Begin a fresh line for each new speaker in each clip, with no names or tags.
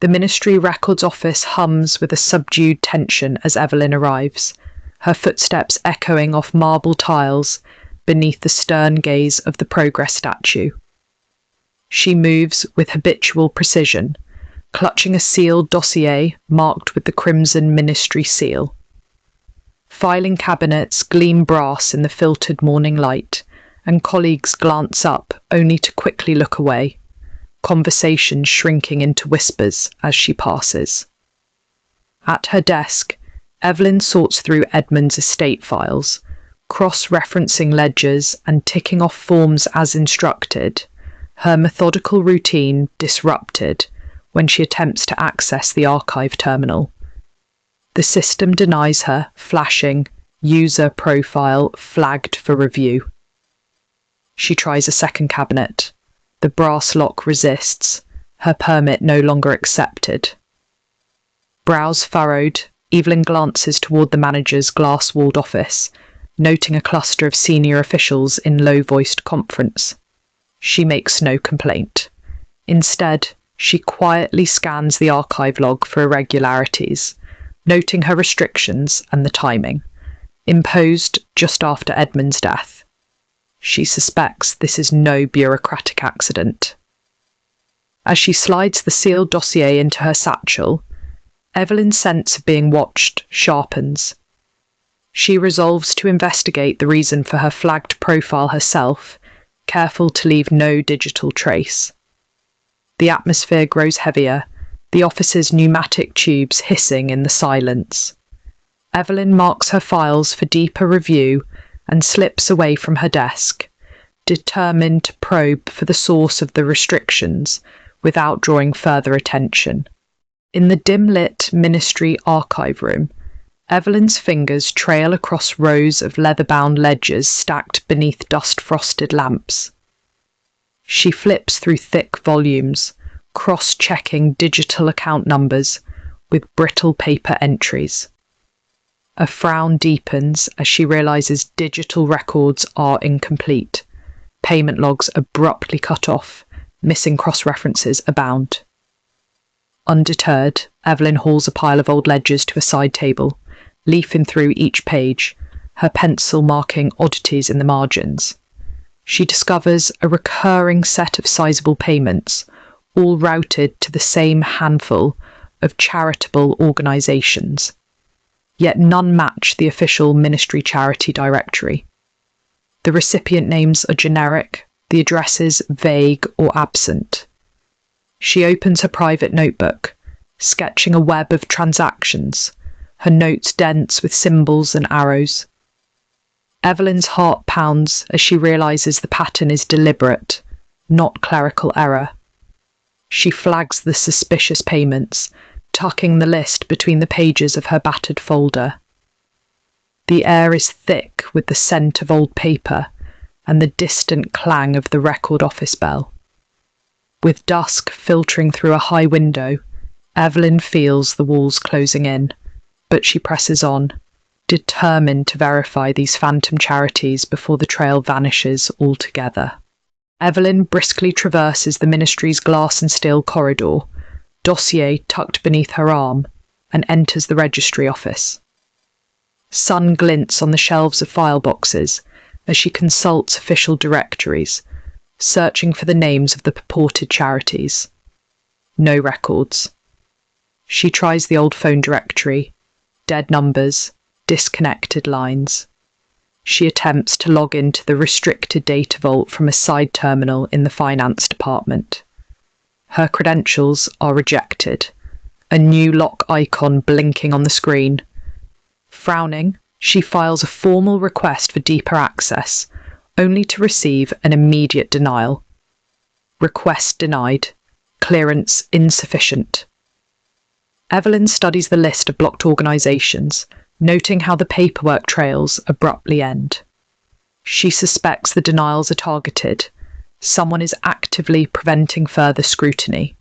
The Ministry Records Office hums with a subdued tension as Evelyn arrives, her footsteps echoing off marble tiles beneath the stern gaze of the progress statue. She moves with habitual precision, clutching a sealed dossier marked with the crimson ministry seal. Filing cabinets gleam brass in the filtered morning light, and colleagues glance up only to quickly look away, conversation shrinking into whispers as she passes. At her desk, Evelyn sorts through Edmund's estate files, cross-referencing ledgers and ticking off forms as instructed, her methodical routine disrupted when she attempts to access the archive terminal. The system denies her, flashing user profile flagged for review. She tries a second cabinet. The brass lock resists, her permit no longer accepted. Brows furrowed, Evelyn glances toward the manager's glass-walled office, noting a cluster of senior officials in low-voiced conference. She makes no complaint. Instead, she quietly scans the archive log for irregularities, noting her restrictions and the timing, imposed just after Edmund's death. She suspects this is no bureaucratic accident. As she slides the sealed dossier into her satchel, Evelyn's sense of being watched sharpens. She resolves to investigate the reason for her flagged profile herself, careful to leave no digital trace. The atmosphere grows heavier, the office's pneumatic tubes hissing in the silence. Evelyn marks her files for deeper review and slips away from her desk, determined to probe for the source of the restrictions without drawing further attention. In the dim-lit ministry archive room, Evelyn's fingers trail across rows of leather-bound ledgers stacked beneath dust-frosted lamps. She flips through thick volumes, cross-checking digital account numbers with brittle paper entries. A frown deepens as she realizes digital records are incomplete. Payment logs abruptly cut off, missing cross-references abound. Undeterred, Evelyn hauls a pile of old ledgers to a side table, leafing through each page, her pencil marking oddities in the margins. She discovers a recurring set of sizable payments, all routed to the same handful of charitable organisations. Yet none match the official ministry charity directory. The recipient names are generic, the addresses vague or absent. She opens her private notebook, sketching a web of transactions, her notes dense with symbols and arrows. Evelyn's heart pounds as she realises the pattern is deliberate, not clerical error. She flags the suspicious payments, tucking the list between the pages of her battered folder. The air is thick with the scent of old paper and the distant clang of the record office bell. With dusk filtering through a high window, Evelyn feels the walls closing in, but she presses on, determined to verify these phantom charities before the trail vanishes altogether. Evelyn briskly traverses the ministry's glass and steel corridor, dossier tucked beneath her arm, and enters the registry office. Sun glints on the shelves of file boxes as she consults official directories, searching for the names of the purported charities. No records. She tries the old phone directory, dead numbers, disconnected lines. She attempts to log into the restricted data vault from a side terminal in the finance department. Her credentials are rejected, a new lock icon blinking on the screen. Frowning, she files a formal request for deeper access, only to receive an immediate denial. Request denied. Clearance insufficient. Evelyn studies the list of blocked organisations, noting how the paperwork trails abruptly end. She suspects the denials are targeted. Someone is actively preventing further scrutiny.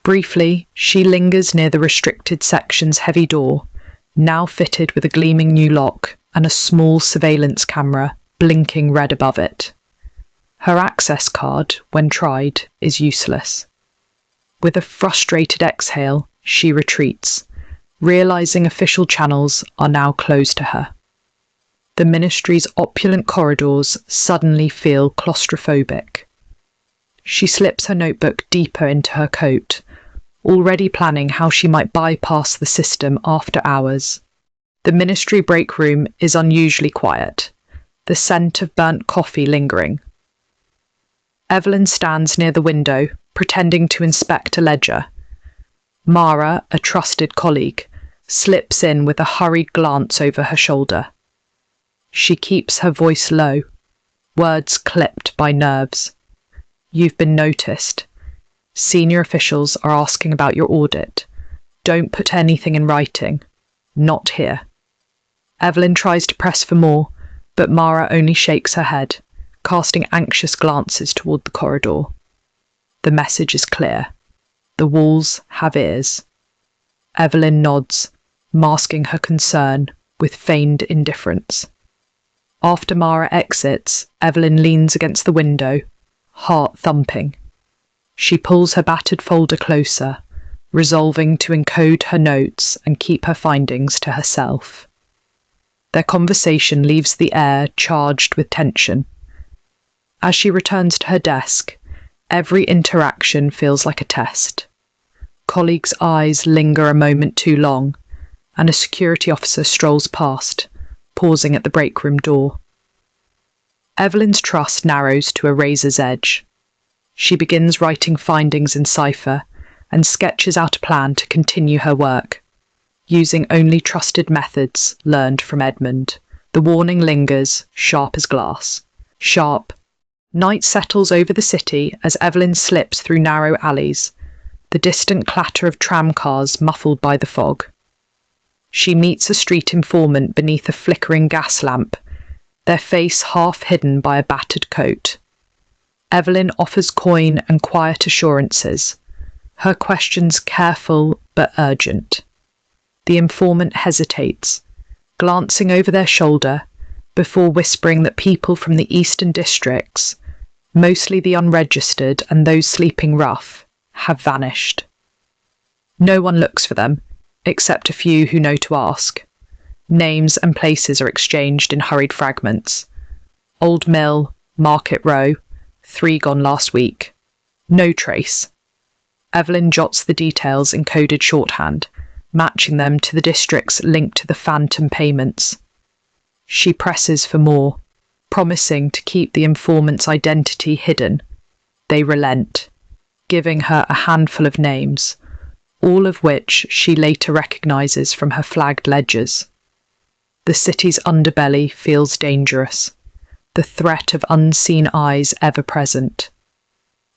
Briefly, she lingers near the restricted section's heavy door, now fitted with a gleaming new lock and a small surveillance camera blinking red above it. Her access card, when tried, is useless. With a frustrated exhale, she retreats, realizing official channels are now closed to her. The ministry's opulent corridors suddenly feel claustrophobic. She slips her notebook deeper into her coat, already planning how she might bypass the system after hours. The ministry break room is unusually quiet, the scent of burnt coffee lingering. Evelyn stands near the window, pretending to inspect a ledger. Mara, a trusted colleague, slips in with a hurried glance over her shoulder. She keeps her voice low, words clipped by nerves. You've been noticed. Senior officials are asking about your audit. Don't put anything in writing. Not here. Evelyn tries to press for more, but Mara only shakes her head, casting anxious glances toward the corridor. The message is clear. The walls have ears. Evelyn nods, masking her concern with feigned indifference. After Mara exits, Evelyn leans against the window, heart thumping. She pulls her battered folder closer, resolving to encode her notes and keep her findings to herself. Their conversation leaves the air charged with tension. As she returns to her desk, every interaction feels like a test. Colleagues' eyes linger a moment too long, and a security officer strolls past, pausing at the break room door. Evelyn's trust narrows to a razor's edge. She begins writing findings in cipher and sketches out a plan to continue her work, using only trusted methods learned from Edmund. The warning lingers, sharp as glass. Sharp. Night settles over the city as Evelyn slips through narrow alleys, the distant clatter of tramcars muffled by the fog. She meets a street informant beneath a flickering gas lamp, their face half hidden by a battered coat. Evelyn offers coin and quiet assurances, her questions careful but urgent. The informant hesitates, glancing over their shoulder before whispering that people from the eastern districts, mostly the unregistered and those sleeping rough, have vanished. No one looks for them, except a few who know to ask. Names and places are exchanged in hurried fragments. Old Mill, Market Row, 3 gone last week. No trace. Evelyn jots the details in coded shorthand, matching them to the districts linked to the phantom payments. She presses for more, promising to keep the informant's identity hidden. They relent, giving her a handful of names, all of which she later recognises from her flagged ledgers. The city's underbelly feels dangerous, the threat of unseen eyes ever present.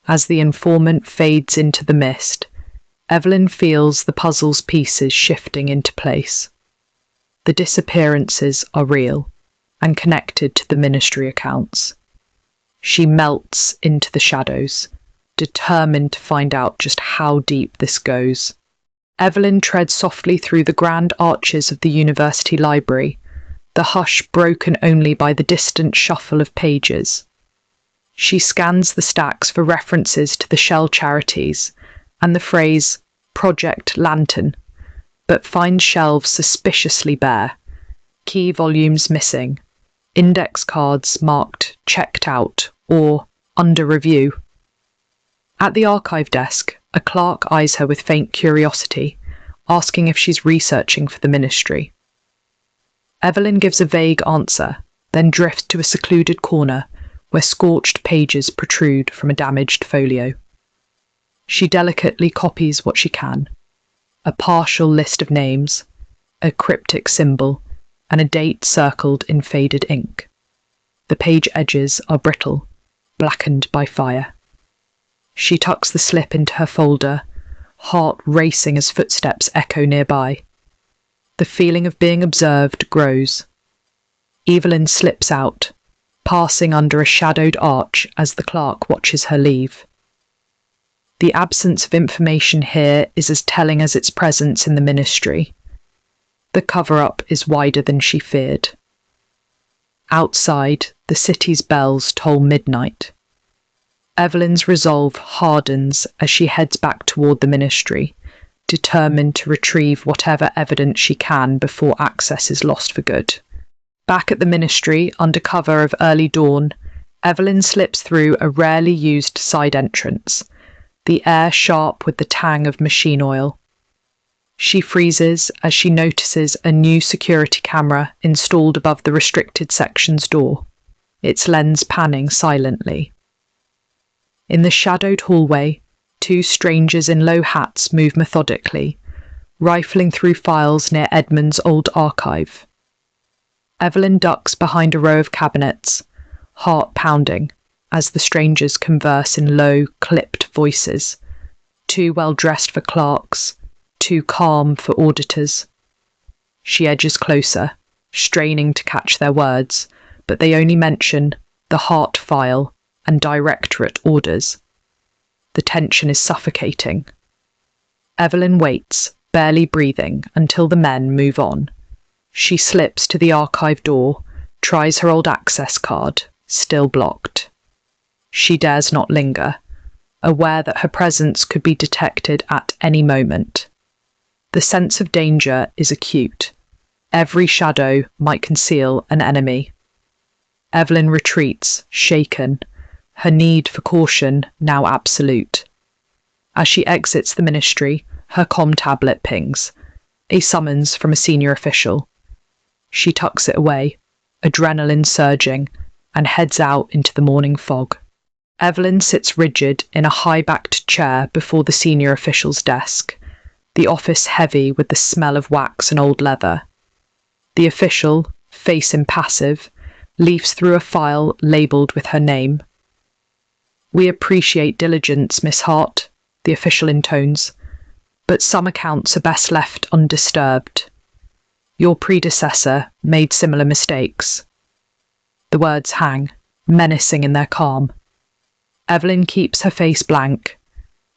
As the informant fades into the mist, Evelyn feels the puzzle's pieces shifting into place. The disappearances are real and connected to the ministry accounts. She melts into the shadows, determined to find out just how deep this goes. Evelyn treads softly through the grand arches of the university library, the hush broken only by the distant shuffle of pages. She scans the stacks for references to the Shell Charities and the phrase Project Lantern, but finds shelves suspiciously bare, key volumes missing, index cards marked checked out or under review. At the archive desk, a clerk eyes her with faint curiosity, asking if she's researching for the ministry. Evelyn gives a vague answer, then drifts to a secluded corner where scorched pages protrude from a damaged folio. She delicately copies what she can: a partial list of names, a cryptic symbol, and a date circled in faded ink. The page edges are brittle, blackened by fire. She tucks the slip into her folder, heart racing as footsteps echo nearby. The feeling of being observed grows. Evelyn slips out, passing under a shadowed arch as the clerk watches her leave. The absence of information here is as telling as its presence in the ministry. The cover-up is wider than she feared. Outside, the city's bells toll midnight. Evelyn's resolve hardens as she heads back toward the ministry, determined to retrieve whatever evidence she can before access is lost for good. Back at the ministry, under cover of early dawn, Evelyn slips through a rarely used side entrance, the air sharp with the tang of machine oil. She freezes as she notices a new security camera installed above the restricted section's door, its lens panning silently. In the shadowed hallway, two strangers in low hats move methodically, rifling through files near Edmund's old archive. Evelyn ducks behind a row of cabinets, heart pounding, as the strangers converse in low, clipped voices, too well dressed for clerks, too calm for auditors. She edges closer, straining to catch their words, but they only mention the heart file and directorate orders. The tension is suffocating. Evelyn waits, barely breathing, until the men move on. She slips to the archive door, tries her old access card, still blocked. She dares not linger, aware that her presence could be detected at any moment. The sense of danger is acute. Every shadow might conceal an enemy. Evelyn retreats, shaken, her need for caution now absolute. As she exits the ministry, her comm tablet pings, a summons from a senior official. She tucks it away, adrenaline surging, and heads out into the morning fog. Evelyn sits rigid in a high-backed chair before the senior official's desk, the office heavy with the smell of wax and old leather. The official, face impassive, leafs through a file labelled with her name. "We appreciate diligence, Miss Hart," the official intones, "but some accounts are best left undisturbed. Your predecessor made similar mistakes." The words hang, menacing in their calm. Evelyn keeps her face blank,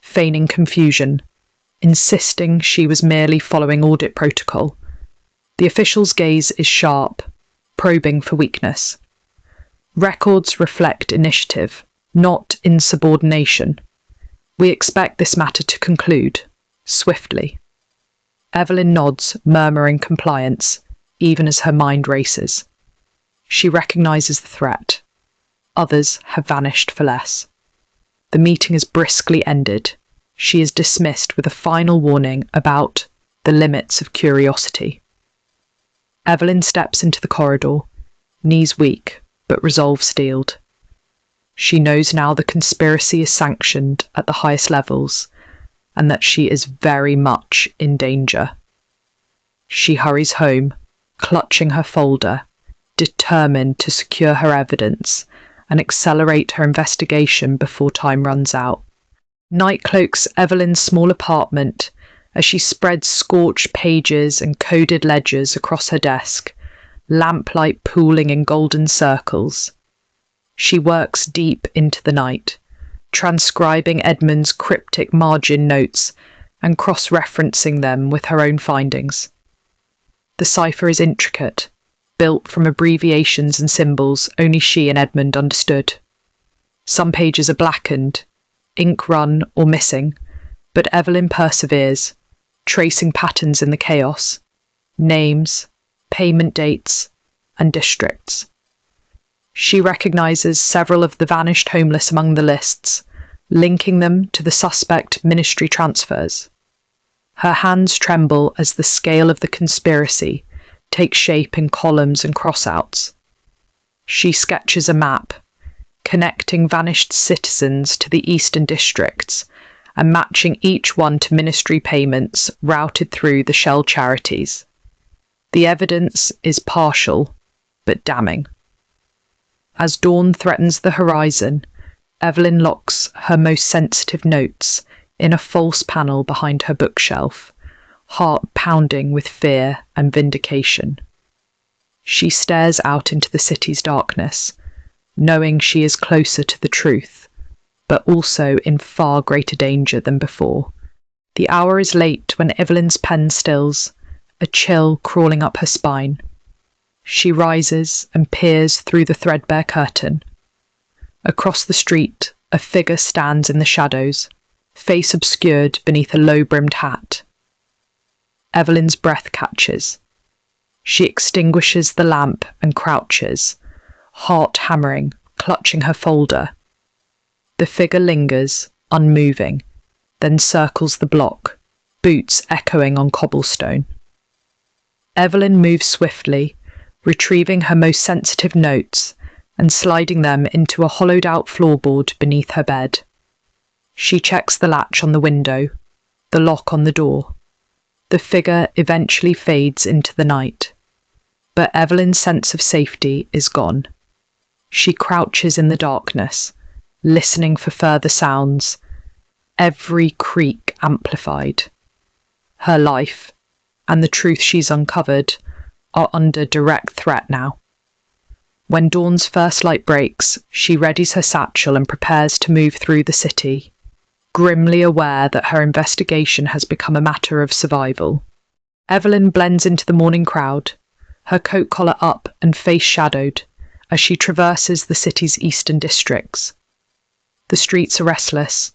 feigning confusion, insisting she was merely following audit protocol. The official's gaze is sharp, probing for weakness. Records reflect initiative, not insubordination. We expect this matter to conclude, swiftly. Evelyn nods, murmuring compliance, even as her mind races. She recognises the threat. Others have vanished for less. The meeting is briskly ended. She is dismissed with a final warning about the limits of curiosity. Evelyn steps into the corridor, knees weak, but resolve steeled. She knows now the conspiracy is sanctioned at the highest levels, and that she is very much in danger. She hurries home, clutching her folder, determined to secure her evidence and accelerate her investigation before time runs out. Night cloaks Evelyn's small apartment as she spreads scorched pages and coded ledgers across her desk, lamplight pooling in golden circles. She works deep into the night, transcribing Edmund's cryptic margin notes and cross-referencing them with her own findings. The cipher is intricate, built from abbreviations and symbols only she and Edmund understood. Some pages are blackened, ink run or missing, but Evelyn perseveres, tracing patterns in the chaos, names, payment dates, and districts. She recognises several of the vanished homeless among the lists, linking them to the suspect ministry transfers. Her hands tremble as the scale of the conspiracy takes shape in columns and crossouts. She sketches a map, connecting vanished citizens to the eastern districts and matching each one to ministry payments routed through the shell charities. The evidence is partial, but damning. As dawn threatens the horizon, Evelyn locks her most sensitive notes in a false panel behind her bookshelf, heart pounding with fear and vindication. She stares out into the city's darkness, knowing she is closer to the truth, but also in far greater danger than before. The hour is late when Evelyn's pen stills, a chill crawling up her spine. She rises and peers through the threadbare curtain. Across the street, A figure stands in the shadows, face obscured beneath a low-brimmed hat. Evelyn's breath catches. She extinguishes the lamp and crouches, heart hammering, clutching her folder. The figure lingers, unmoving, then circles the block, boots echoing on cobblestone. Evelyn moves swiftly, retrieving her most sensitive notes and sliding them into a hollowed-out floorboard beneath her bed. She checks the latch on the window, the lock on the door. The figure eventually fades into the night, but Evelyn's sense of safety is gone. She crouches in the darkness, listening for further sounds, every creak amplified. Her life, and the truth she's uncovered, are under direct threat now. When dawn's first light breaks, she readies her satchel and prepares to move through the city, grimly aware that her investigation has become a matter of survival. Evelyn blends into the morning crowd, her coat collar up and face shadowed, as she traverses the city's eastern districts. The streets are restless.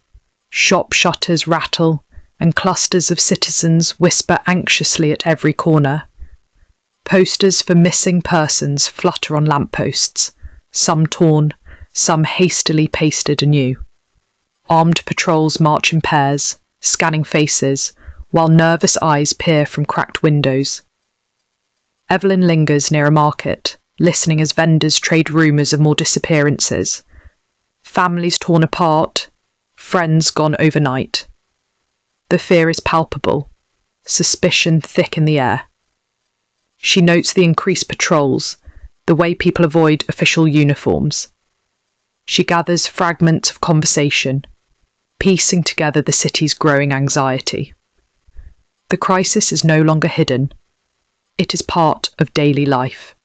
Shop shutters rattle, and clusters of citizens whisper anxiously at every corner. Posters for missing persons flutter on lampposts, some torn, some hastily pasted anew. Armed patrols march in pairs, scanning faces, while nervous eyes peer from cracked windows. Evelyn lingers near a market, listening as vendors trade rumours of more disappearances. Families torn apart, friends gone overnight. The fear is palpable, suspicion thick in the air. She notes the increased patrols, the way people avoid official uniforms. She gathers fragments of conversation, piecing together the city's growing anxiety. The crisis is no longer hidden. It is part of daily life.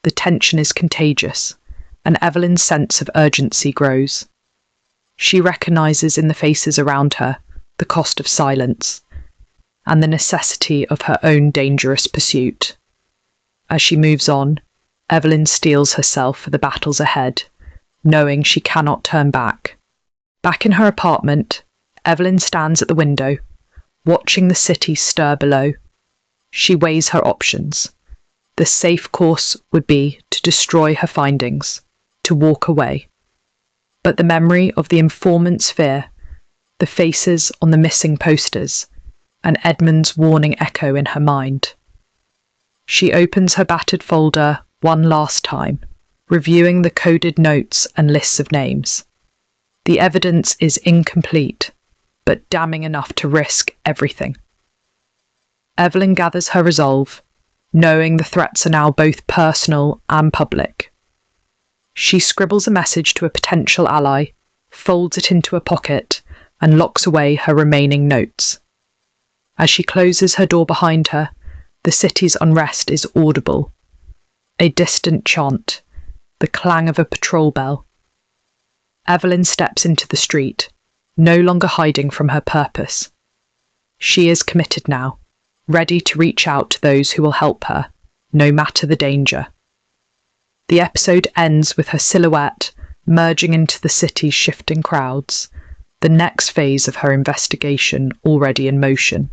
The tension is contagious, and Evelyn's sense of urgency grows. She recognises in the faces around her the cost of silence, and the necessity of her own dangerous pursuit. As she moves on, Evelyn steels herself for the battles ahead, knowing she cannot turn back. Back in her apartment, Evelyn stands at the window, watching the city stir below. She weighs her options. The safe course would be to destroy her findings, to walk away. But the memory of the informant's fear, the faces on the missing posters, and Edmund's warning echo in her mind. She opens her battered folder one last time, reviewing the coded notes and lists of names. The evidence is incomplete, but damning enough to risk everything. Evelyn gathers her resolve, knowing the threats are now both personal and public. She scribbles a message to a potential ally, folds it into a pocket, and locks away her remaining notes. As she closes her door behind her, the city's unrest is audible. A distant chant, the clang of a patrol bell. Evelyn steps into the street, no longer hiding from her purpose. She is committed now, ready to reach out to those who will help her, no matter the danger. The episode ends with her silhouette merging into the city's shifting crowds, the next phase of her investigation already in motion.